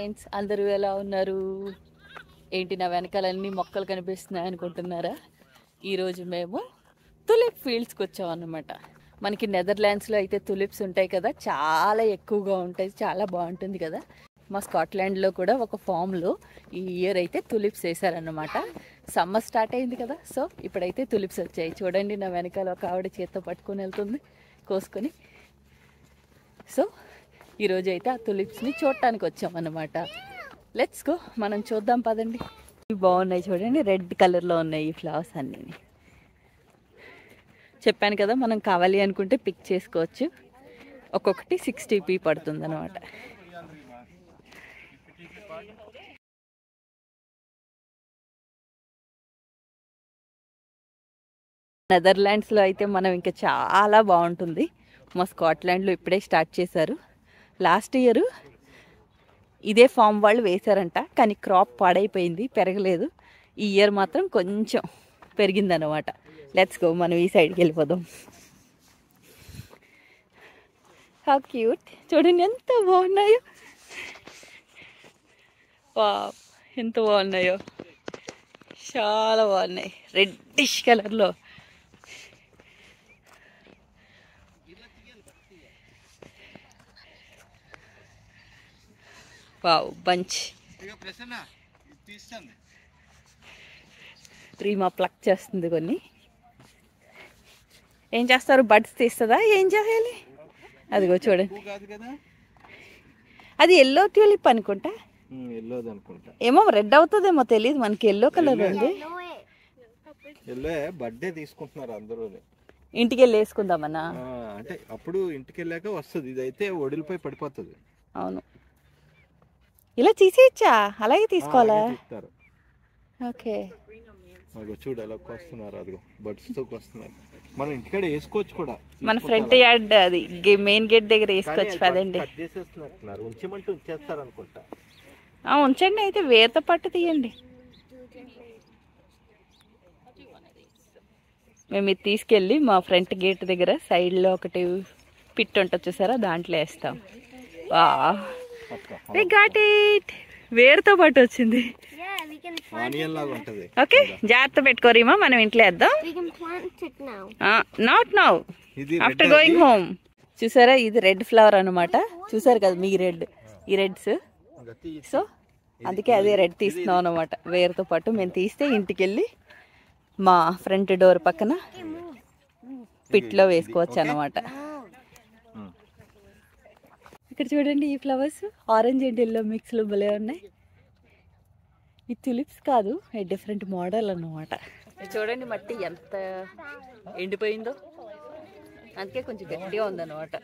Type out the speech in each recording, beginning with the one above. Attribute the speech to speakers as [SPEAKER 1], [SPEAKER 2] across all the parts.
[SPEAKER 1] Friends, అందరూ ఎలా ఉన్నారు? ఏంటి నా వెనకాలన్నీ మొక్కలు కనిపిస్తున్నాయి అనుకుంటున్నారా? ఈరోజు మేము తులిప్ ఫీల్డ్స్కి వచ్చామన్నమాట. మనకి నెదర్లాండ్స్లో అయితే తులిప్స్ ఉంటాయి కదా, చాలా ఎక్కువగా ఉంటాయి, చాలా బాగుంటుంది కదా. మా స్కాట్లాండ్లో కూడా ఒక ఫామ్లో ఈ ఇయర్ అయితే తులిప్స్ వేసారన్నమాట. సమ్మర్ స్టార్ట్ అయింది కదా, సో ఇప్పుడైతే తులిప్స్ వచ్చాయి. చూడండి, నా వెనకాల ఒక ఆవిడ చేత్తో పట్టుకొని వెళ్తుంది కోసుకొని. సో ఈరోజు అయితే ఆ తులిప్స్ని చూడటానికి వచ్చామన్నమాట. లెట్స్ గో, మనం చూద్దాం పదండి. బాగున్నాయి చూడండి, రెడ్ కలర్లో ఉన్నాయి ఈ ఫ్లవర్స్ అన్నీ. చెప్పాను కదా, మనం కావాలి అనుకుంటే పిక్ చేసుకోవచ్చు. ఒక్కొక్కటి 60p పడుతుంది అనమాట. నెదర్లాండ్స్లో అయితే మనం ఇంకా చాలా బాగుంటుంది. మా స్కాట్లాండ్లో ఇప్పుడే స్టార్ట్ చేశారు. లాస్ట్ ఇయర్ ఇదే ఫామ్ వాళ్ళు వేశారంట, కానీ క్రాప్ పాడైపోయింది, పెరగలేదు. ఈ ఇయర్ మాత్రం కొంచెం పెరిగిందనమాట. లెట్స్ గో, మనం ఈ సైడ్కి వెళ్ళిపోదాం. హౌ క్యూట్, చూడండి ఎంత బాగున్నాయో. వావ్, ఎంత బాగున్నాయో, చాలా బాగున్నాయి, రెడ్డిష్ కలర్లో. Wow, bunch. రీమా ప్లక్ చేస్తుంది కొన్ని. ఏం చేస్తారు, బడ్స్ తీస్తుందా, ఏం చేయాలి? అదిగో చూడండి, అది ఎల్లో ట్యూలిప్ అనుకుంటా. ఏమో రెడ్ అవుతుందేమో తెలియదు మనకి, ఎల్లో కలర్ ఉంది.
[SPEAKER 2] బర్త్డే తీసుకుంటున్నారు అందరూ,
[SPEAKER 1] ఇంటికి వెళ్ళి వేసుకుందామన్నా.
[SPEAKER 2] అంటే అప్పుడు ఇంటికి వెళ్ళాక వస్తుంది, ఇదైతే ఒడిలిపోయి పడిపోతుంది.
[SPEAKER 1] అవును, ఇలా తీసేయచ్చా? అలాగే తీసుకోవాలా? ఓకే,
[SPEAKER 2] చూడు ఎలా వస్తున్నారు, అదిగో బడ్స్ తో వస్తున్నారు. మనం ఇంటికాడ వేసుకోవచ్చు కూడా,
[SPEAKER 1] మన ఫ్రంట్ యార్డ్ అది మెయిన్ గేట్ దగ్గర వేసుకోవచ్చు కదండి.
[SPEAKER 2] ఉంచమంటే ఉంచేస్తారు అనుకుంటా.
[SPEAKER 1] ఉంచండి, అయితే వేత పట్టు తీయండి. మేము ఇది తీసుకెళ్ళి మా ఫ్రంట్ గేట్ దగ్గర సైడ్లో ఒకటి పిట్ ఉంటుంది చూసారా, దాంట్లో వేస్తాం. వా, వి గాట్ ఇట్, వేరుతో పాటు వచ్చింది. ఓకే, జాగ్రత్త పెట్టుకోరేమో, మనం ఇంట్లో వేద్దాం. Not now, after going home. చూసారా, ఇది రెడ్ ఫ్లవర్ అనమాట. చూసారు కదా మీ రెడ్, ఈ రెడ్స్. సో అందుకే అదే రెడ్ తీస్తున్నాం అనమాట, వేరుతో పాటు. మేము తీస్తే ఇంటికి వెళ్ళి మా ఫ్రంట్ డోర్ పక్కన పిట్లో వేసుకోవచ్చు అనమాట. ఇక్కడ చూడండి, ఈ ఫ్లవర్స్ ఆరెంజ్ అండ్ ఎల్లో మిక్స్లో భలే ఉన్నాయి. ఈ తులిప్స్ కాదు, డిఫరెంట్ మోడల్ అన్నమాట. చూడండి మట్టి ఎంత ఎండిపోయిందో, అందుకే కొంచెం గట్టిగా ఉందన్నమాట.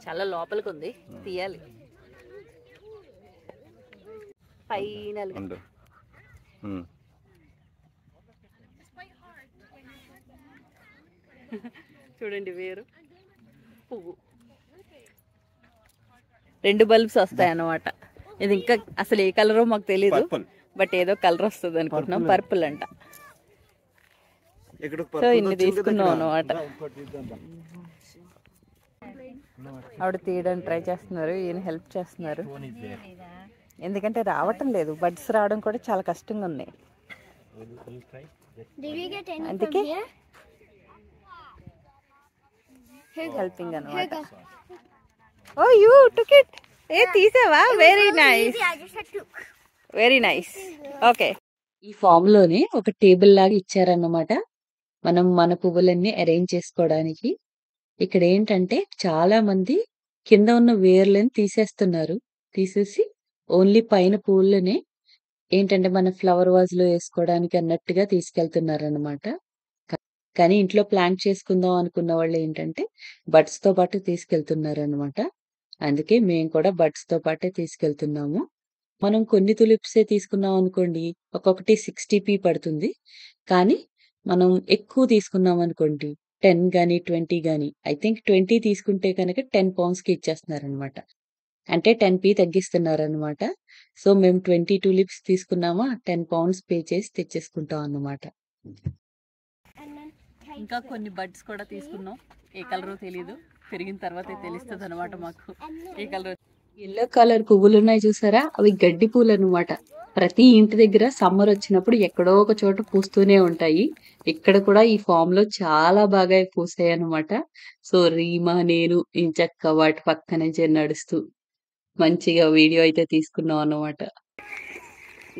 [SPEAKER 1] చాలా లోపలికి ఉంది, తీయాలి ఫైనల్. చూడండి, వేరు పువ్వు, 2 బల్బ్స్ వస్తాయి అన్నమాట. ఇది ఇంకా అసలు ఏ కలరో మాకు తెలీదు, బట్ ఏదో కలర్ వస్తుంది అనుకుంటున్నాం, పర్పుల్ అంట. సో ఇన్ని తీసుకున్నాం అన్నమాట. ఆవిడ తీయడానికి ట్రై చేస్తున్నారు, ఈయన హెల్ప్ చేస్తున్నారు. ఎందుకంటే రావటం లేదు, బడ్స్ రావడం కూడా చాలా కష్టంగా ఉన్నాయి. అందుకే హెల్పింగ్ అన్నమాట. ఓ యూ టుక్ ఇట్, ఏ తీసావా? Very nice, very nice. Okay, ఈ ఫామ్ లోనే ఒక టేబుల్ లాగా ఇచ్చారన్నమాట, మనం మన పువ్వులన్నీ అరేంజ్ చేసుకోవడానికి. ఇక్కడ ఏంటంటే చాలా మంది కింద ఉన్న వేర్లను తీసేస్తున్నారు, తీసేసి ఓన్లీ పైన పువ్వులనే ఏంటంటే మన ఫ్లవర్ వాజ్ లో వేసుకోవడానికి అన్నట్టుగా తీసుకెళ్తున్నారు అనమాట. కానీ ఇంట్లో ప్లాంట్ చేసుకుందాం అనుకున్న వాళ్ళు ఏంటంటే బడ్స్ తో పాటు తీసుకెళ్తున్నారు అనమాట. అందుకే మేము కూడా బడ్స్ తో పాటే తీసుకెళ్తున్నాము. మనం కొన్ని తులిప్సే తీసుకున్నాం అనుకోండి, ఒక్కొక్కటి 60p పడుతుంది. కానీ మనం ఎక్కువ తీసుకున్నాం అనుకోండి, 10 గానీ 20 గానీ, ఐ థింక్ 20 తీసుకుంటే కనుక 10 pounds కి ఇచ్చేస్తున్నారనమాట. అంటే 10p తగ్గిస్తున్నారనమాట. సో మేము 20 tulips తీసుకున్నామా, 10 pounds పే చేసి తెచ్చేసుకుంటాం అన్నమాట. ఇంకా కొన్ని బడ్స్ కూడా తీసుకున్నాం. ఏ కలరో తెలీదు, పెరిగిన తర్వాతే తెలుస్తుంది అనమాట మాకు ఏ కలర్. ఎల్లో కలర్ పువ్వులు ఉన్నాయి చూసారా, అవి గడ్డి పూలు అనమాట. ప్రతి ఇంటి దగ్గర సమ్మర్ వచ్చినప్పుడు ఎక్కడో ఒక చోట పూస్తూనే ఉంటాయి. ఇక్కడ కూడా ఈ ఫామ్ లో చాలా బాగా పూసాయి అనమాట. సో రీమా నేను ఇంచక్క వాటి పక్కనే నడుస్తూ మంచిగా వీడియో అయితే తీసుకున్నాం అన్నమాట.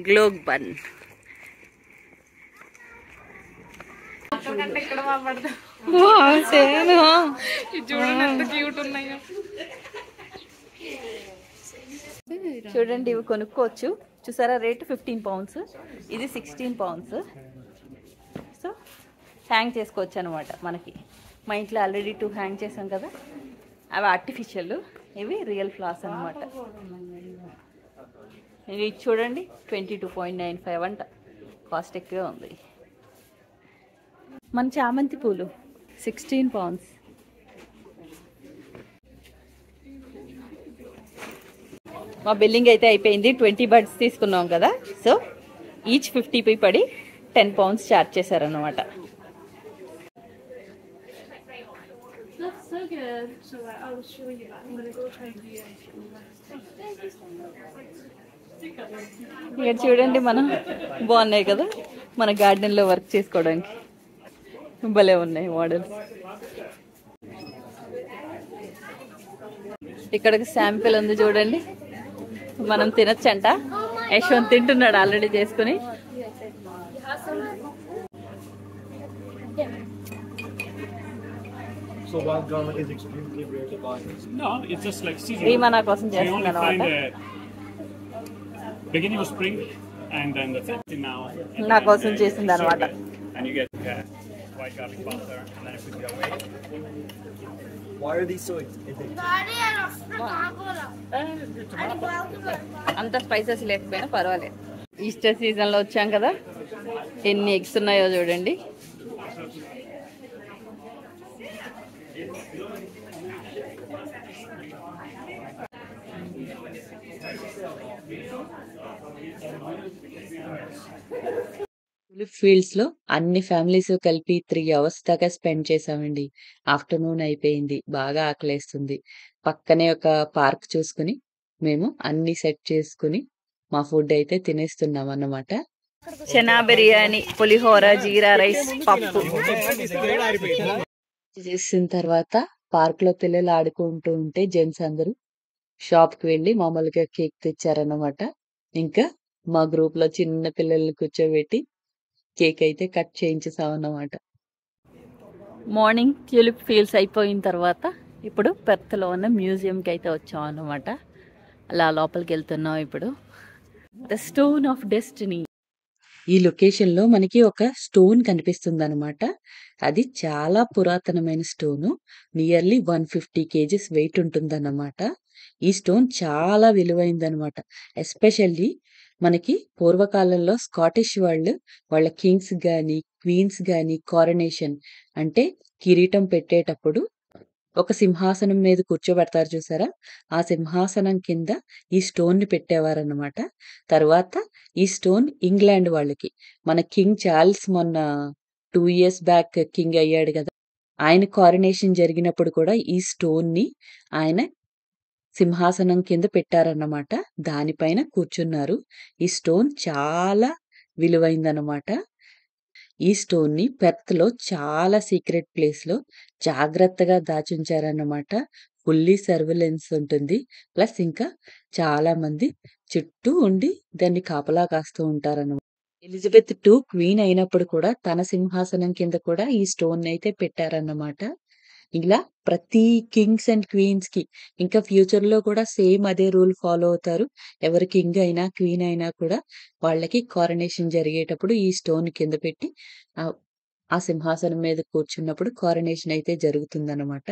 [SPEAKER 1] గ్లోబ్ బన్ చూడండి, ఇవి కొనుక్కోవచ్చు. చూసారా, రేటు 15 పౌండ్స్, ఇది 16 పౌండ్స్. సో హ్యాంగ్ చేసుకోవచ్చు అనమాట. మనకి మా ఇంట్లో ఆల్రెడీ 2 హ్యాంగ్ చేసాం కదా, అవి ఆర్టిఫిషియల్, ఇవి రియల్ ఫ్లవర్స్ అనమాట. ఇది చూడండి 22.95 అంట, కాస్ట్ ఎక్కువే ఉంది. మన చామంతి పూలు 16 పౌండ్స్. మా బిల్లింగ్ అయితే అయిపోయింది. 20 బర్డ్స్ తీసుకున్నాం కదా, సో ఈచ్ 50p పడి 10 పౌండ్స్ ఛార్జ్ చేశారనమాట. ఇక్కడ చూడండి, మనం బాగున్నాయి కదా మన గార్డెన్లో వర్క్ చేసుకోవడానికి, భలే ఉన్నాయి మోడల్స్. ఇక్కడ శాంపిల్ ఉంది చూడండి, మనం తినచ్చంట. యశ్వంత్ తింటున్నాడు ఆల్రెడీ చేసుకుని.
[SPEAKER 2] So wild garlic is extremely rare to buy.
[SPEAKER 3] No, it's just like seasonal.
[SPEAKER 1] Reema నా కోసం
[SPEAKER 3] So you only
[SPEAKER 1] చేస్తున్నాను
[SPEAKER 3] find
[SPEAKER 1] అనమాట.
[SPEAKER 3] the beginning of spring, and then that's it now. And
[SPEAKER 1] నా
[SPEAKER 3] then,
[SPEAKER 1] కోసం
[SPEAKER 3] you
[SPEAKER 1] చేసింది
[SPEAKER 3] serve
[SPEAKER 1] అనమాట.
[SPEAKER 3] it, and you get white garlic butter, and then you put it away.
[SPEAKER 2] Why are these so addictive?
[SPEAKER 1] అంత spices లేకపోయినా పర్వాలేదు. Easter season లో వచ్చాం కదా, ఎన్ని ఎగ్స్ ఉన్నాయో చూడండి. టులిప్ ఫీల్డ్స్ లో అన్ని ఫ్యామిలీస్ కలిపి 3 అవర్స్ దాకా స్పెండ్ చేసామండి. ఆఫ్టర్నూన్ అయిపోయింది, బాగా ఆకలేస్తుంది. పక్కనే ఒక పార్క్ చూసుకుని మేము అన్ని సెట్ చేసుకుని మా ఫుడ్ అయితే తినేస్తున్నాం అన్నమాట. చనా బిర్యానీ, పులిహోర, జీరా రైస్, పప్పు చేసిన తర్వాత పార్క్ లో పిల్లలు ఆడుకుంటూ ఉంటే జెంట్స్ అందరూ షాప్ కి వెళ్ళి మామూలుగా కేక్ తెచ్చారన్నమాట. ఇంకా మా గ్రూప్ లో చిన్న పిల్లల్ని కూర్చోబెట్టి కేక్ అయితే కట్ చేయించేసాం అన్నమాట. మార్నింగ్ ట్యూలిప్ ఫీల్డ్స్ అయిపోయిన తర్వాత ఇప్పుడు పెర్త్ లో ఉన్న మ్యూజియం కి అయితే వచ్చాం అన్నమాట. అలా లోపలికి వెళ్తున్నాం ఇప్పుడు. The stone of destiny. ఈ లొకేషన్ లో మనకి ఒక స్టోన్ కనిపిస్తుంది అనమాట. అది చాలా పురాతనమైన స్టోను, నియర్లీ 150 kgs వెయిట్ ఉంటుందన్నమాట. ఈ స్టోన్ చాలా విలువైందనమాట. ఎస్పెషల్లీ మనకి పూర్వకాలంలో స్కాటిష్ వాళ్ళు వాళ్ళ కింగ్స్ గాని క్వీన్స్ గాని కారనేషన్ అంటే కిరీటం పెట్టేటప్పుడు ఒక సింహాసనం మీద కూర్చోబెడతారు చూసారా, ఆ సింహాసనం కింద ఈ స్టోన్ ని పెట్టేవారన్నమాట. తర్వాత ఈ స్టోన్ ఇంగ్లాండ్ వాళ్ళకి, మన కింగ్ చార్ల్స్ మొన్న 2 years బ్యాక్ కింగ్ అయ్యాడు కదా, ఆయన కారనేషన్ జరిగినప్పుడు కూడా ఈ స్టోన్ ని ఆయన సింహాసనం కింద పెట్టారన్నమాట. దానిపైన కూర్చున్నారు. ఈ స్టోన్ చాలా విలువైందన్నమాట. ఈ స్టోన్ ని పెర్త్ లో చాలా సీక్రెట్ ప్లేస్ లో జాగ్రత్తగా దాచుంచారన్నమాట. ఫుల్లీ సర్వేలెన్స్ ఉంటుంది. ప్లస్ ఇంకా చాలా మంది చుట్టూ ఉండి దాన్ని కాపలా కాస్తూ ఉంటారన్నమాట. ఎలిజబెత్ 2 క్వీన్ అయినప్పుడు కూడా తన సింహాసనం కింద కూడా ఈ స్టోన్ అయితే పెట్టారన్నమాట. ఇలా ప్రతి కింగ్స్ అండ్ క్వీన్స్ కి ఇంకా ఫ్యూచర్ లో కూడా సేమ్ అదే రూల్ ఫాలో అవుతారు. ఎవరు కింగ్ అయినా క్వీన్ అయినా కూడా వాళ్ళకి కారనేషన్ జరిగేటప్పుడు ఈ స్టోన్ కింద పెట్టి ఆ సింహాసనం మీద కూర్చున్నప్పుడు కారనేషన్ అయితే జరుగుతుందన్నమాట.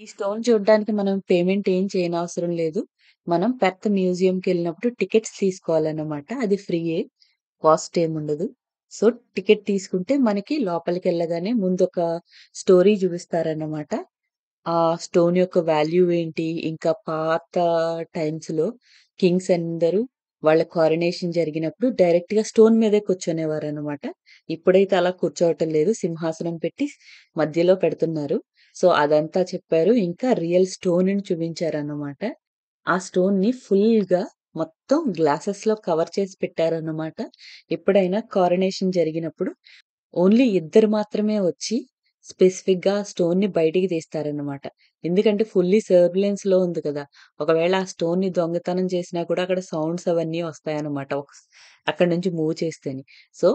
[SPEAKER 1] ఈ స్టోన్ చూడడానికి మనం పేమెంట్ ఏం చేయనవసరం లేదు. మనం పెర్త్ మ్యూజియం కి వెళ్ళినప్పుడు టికెట్స్ తీసుకోవాలన్నమాట. అది ఫ్రీయే, కాస్ట్ ఏముండదు. సో టికెట్ తీసుకుంటే మనకి లోపలికి వెళ్ళగానే ముందు ఒక స్టోరీ చూపిస్తారన్నమాట. ఆ స్టోన్ యొక్క వాల్యూ ఏంటి, ఇంకా పాత టైమ్స్ లో కింగ్స్ అందరూ వాళ్ళ కారనేషన్ జరిగినప్పుడు డైరెక్ట్‌గా స్టోన్ మీదే కూర్చునేవారనమాట. ఇప్పుడైతే అలా కూర్చోవటం లేదు. సింహాసనం పెట్టి మధ్యలో పెడుతున్నారు. సో, అదంతా చెప్పారు. ఇంకా రియల్ స్టోన్‌ని చూపించారన్నమాట. ఆ స్టోన్‌ని ఫుల్‌గా మొత్తం గ్లాసెస్‌లో కవర్ చేసి పెట్టారన్నమాట. ఎప్పుడైనా కారనేషన్ జరిగినప్పుడు ఓన్లీ ఇద్దరు మాత్రమే వచ్చి స్పెసిఫిక్‌గా ఆ స్టోన్‌ని బయటికి తీస్తారన్నమాట. ఎందుకంటే ఫుల్లీ సర్విలెన్స్‌లో ఉంది కదా! ఒకవేళ ఆ స్టోన్‌ని దొంగతనం చేసినా కూడా అక్కడ సౌండ్స్ అవన్నీ వస్తాయన్నమాట. అక్కడి నుంచి మూవ్ చేస్తేని. సో,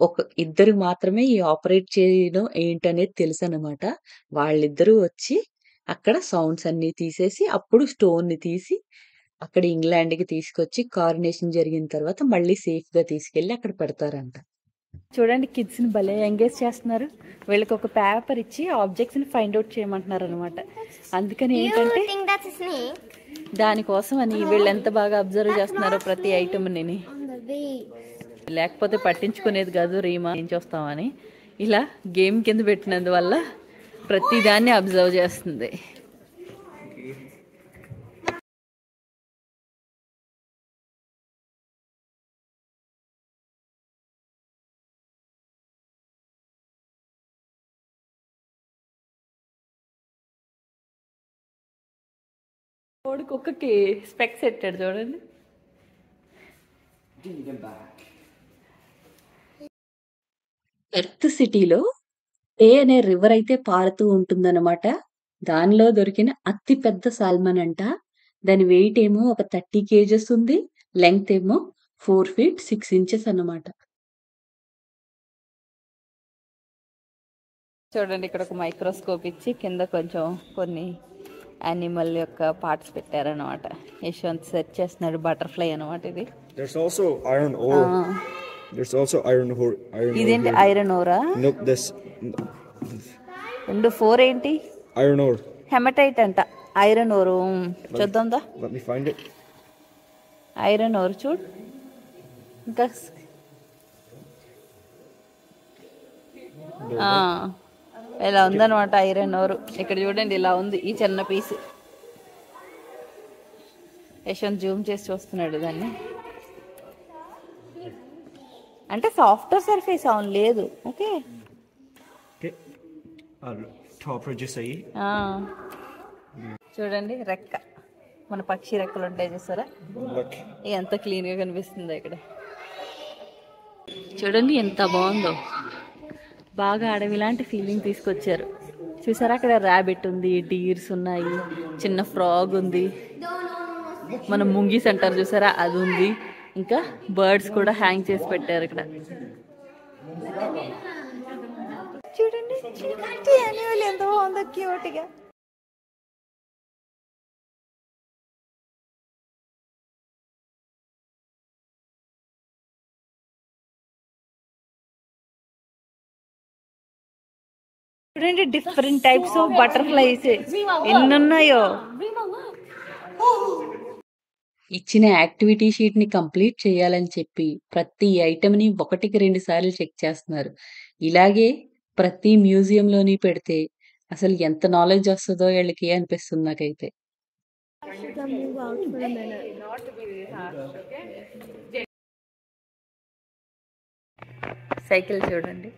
[SPEAKER 1] ఒక ఇద్దరు మాత్రమే ఈ ఆపరేట్ చేయడం ఏంటనేది తెలుసనమాట. వాళ్ళిద్దరూ వచ్చి అక్కడ సౌండ్స్ అన్నీ తీసేసి అప్పుడు స్టోన్‌ని తీసి అక్కడ ఇంగ్లాండ్‌కి తీసుకొచ్చి కారనేషన్ జరిగిన తర్వాత మళ్ళీ సేఫ్‌గా తీసుకెళ్ళి అక్కడ పెడతారంట. చూడండి కిడ్స్‌ని భలే ఎంగేజ్ చేస్తున్నారు. వీళ్ళకి ఒక పేపర్ ఇచ్చి ఆబ్జెక్ట్స్‌ని ఫైండ్ ఔట్ చేయమంటున్నారు అనమాట. అందుకని ఏంటంటే దానికోసం అని వీళ్ళు ఎంత బాగా అబ్జర్వ్ చేస్తున్నారో ప్రతి ఐటమ్‌ని. లేకపోతే పట్టించుకునేది కాదు రీమా ఏం చూస్తామని. ఇలా గేమ్ కింద పెట్టినందువల్ల ప్రతి దాన్ని అబ్జర్వ్ చేస్తుంది. కోడి కుక్కకి స్పెక్స్ పెట్టాడు చూడండి. ఎర్త్ సిటీలో ఏ అనే రివర్ అయితే పారుతూ ఉంటుందన్నమాట. దానిలో దొరికిన అతి పెద్ద సాల్మన్ అంట. దాని వెయిట్ ఏమో ఒక 30 కేజెస్ ఉంది. లెంగ్త్ ఏమో 4 feet 6 inches అన్నమాట. చూడండి ఇక్కడ ఒక మైక్రోస్కోప్ ఇచ్చి కింద కొంచెం కొన్ని యానిమల్ యొక్క పార్ట్స్ పెట్టారనమాట. యశ్వంత్ సెర్చ్ చేస్తున్నాడు. బటర్ఫ్లై అనమాట ఇది.
[SPEAKER 2] There's also iron ore. There's also iron ore.
[SPEAKER 1] ఇదేంటి ఐరన్ ఓరా?
[SPEAKER 2] Nope, this
[SPEAKER 1] 4 ఏంటి?
[SPEAKER 2] iron ore.
[SPEAKER 1] హెమటైట్ అంట. ఐరన్ ఓరు చూద్దాందా.
[SPEAKER 2] Let me find it.
[SPEAKER 1] Iron ore చూడు. ఇంకా ఇలా ఉందన్నమాట ఐరన్ ఓరు. ఇక్కడ చూడండి ఇలా ఉంది ఈ చిన్న పీస్. యశ్వంత్ జూమ్ చేసి చూస్తున్నాడు దాన్ని. అంటే సాఫ్ట్వేర్ సర్ఫేస్ అవును లేదు. ఓకే చూడండి రెక్క, మన పక్షి రెక్కలు ఉంటాయి చూసారా, ఎంత క్లీన్ గా కనిపిస్తుందో ఇక్కడ. చూడండి ఎంత బాగుందో, బాగా అడవి లాంటి ఫీలింగ్ తీసుకొచ్చారు. చూసారా అక్కడ ర్యాబిట్ ఉంది, డీర్స్ ఉన్నాయి, చిన్న ఫ్రాగ్ ఉంది, మన ముంగీస్ అంటారు చూసారా అది ఉంది, ఇంకా బర్డ్స్ కూడా హ్యాంగ్ చేసి పెట్టారు ఇక్కడ. చూడండి ఎంత బాగుందో క్యూట్ గా. చూడండి డిఫరెంట్ టైప్స్ ఆఫ్ బటర్ఫ్లైస్ ఎన్నున్నాయో. ఇచ్చిన యాక్టివిటీ షీట్ ని కంప్లీట్ చేయాలని చెప్పి ప్రతి ఐటమ్ ని 1-2 సార్లు చెక్ చేస్తున్నారు. ఇలాగే ప్రతి మ్యూజియంలోని పెడితే అసలు ఎంత నాలెడ్జ్ వస్తుందో వీళ్ళకి అనిపిస్తుంది నాకైతే. సైకిల్ చూడండి.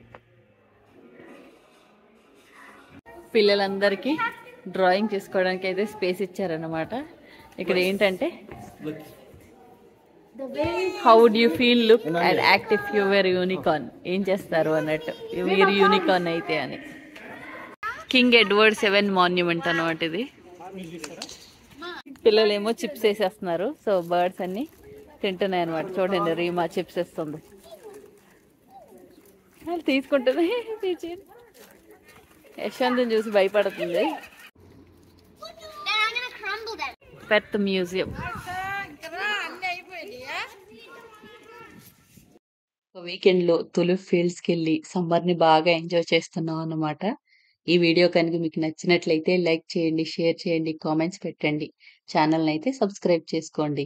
[SPEAKER 1] పిల్లలందరికీ డ్రాయింగ్ చేసుకోవడానికి అయితే స్పేస్ ఇచ్చారన్నమాట. ఇక్కడ ఏంటంటే how would you feel look and act if you were unicorn, ఏం చేస్తారు అన్నట్టు మీరు యూనికార్న్ అయితే అని. కింగ్ ఎడ్వర్డ్ 7 మాన్యుమెంట్ అన్నమాట ఇది. పిల్లలేమో చిప్స్ వేసేస్తున్నారు. సో బర్డ్స్ అన్ని తింటున్నాయి అనమాట. చూడండి రీమా చిప్స్ వేస్తుంది, తీసుకుంటుంది. యశ్వంత్ చూసి భయపడుతుంది. పెట్ మ్యూజియం. వీకెండ్ లో తులిప్ ఫీల్డ్స్ కి వెళ్ళి సమ్మర్ ని బాగా ఎంజాయ్ చేస్తున్నాం అన్నమాట. ఈ వీడియో కనుక మీకు నచ్చినట్లయితే లైక్ చేయండి, షేర్ చేయండి, కామెంట్స్ పెట్టండి. ఛానల్ అయితే సబ్స్క్రైబ్ చేసుకోండి.